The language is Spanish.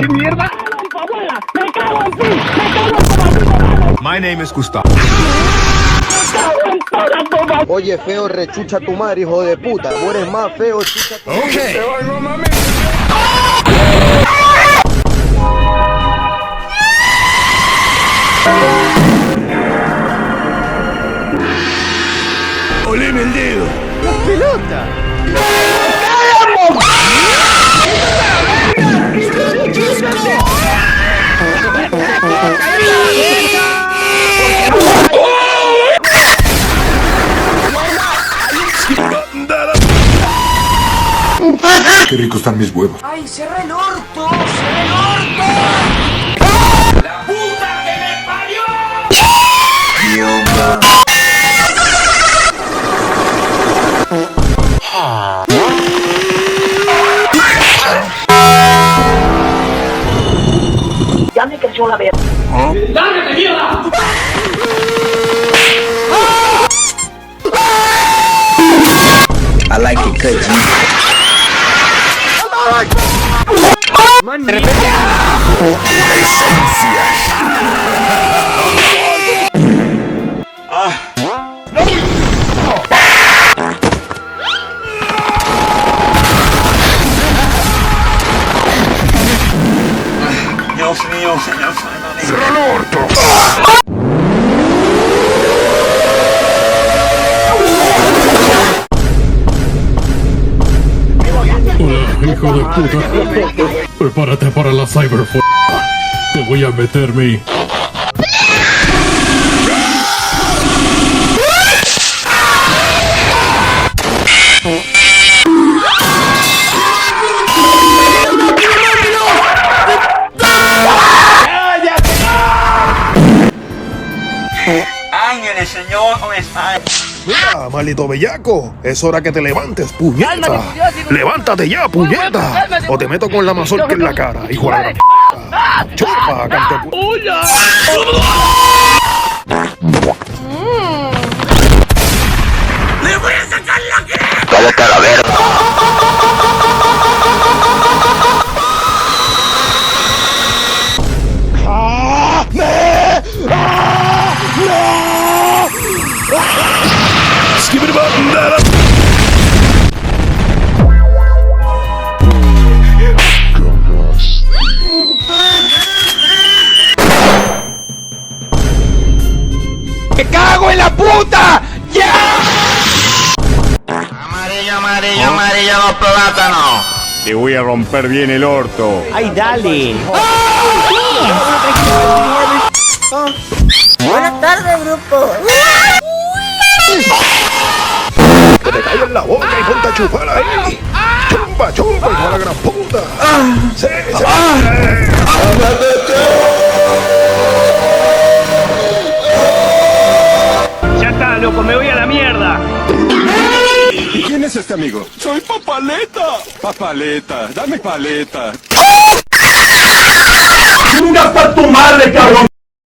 ¿Qué mierda? ¡Tu abuela! ¡Me cago en ti! ¡Me cago en tu maldito! My name is Gustavo. ¡Me cago en toda tu madre! Oye, feo, rechucha tu madre, hijo de puta. Tú eres más feo, chucha tu madre. Okay. ¡Oleme el dedo! ¡La pelota! Qué ricos están mis huevos. ¡Ay, cierra el orto! ¡Cierra el orto! ¡La puta que me parió! Ya me creció la verga. ¡Lárgate, mierda! I like it, cuz. Man, Dios mío, señor. Hola, hijo de puta. Prepárate para la cyberf. Te voy a meter mi... Ángeles, señor, ¿cómo está? Mira, maldito bellaco, es hora que te levantes, puñeta. Levántate ya, puñeta. O te meto con la mazorca en la cara, hijo de la p***. Chupa, cante ¡Le voy a sacar la cara! cállate a la verga. ¡Me cago en la puta! ¡Ya! Amarillo, amarillo, amarillo, los plátanos. Te voy a romper bien el orto. Ay, dale. Buenas tardes, grupo. Que te caiga en la boca y ponte a chupar ahí. Chumpa, chumpa, hijo de la gran puta. Sí, sí. Ya está, loco, me voy a la mierda. ¿Y quién es este amigo? Soy Papaleta. Papaleta, dame paleta. ¡Chingas a tu madre, cabrón!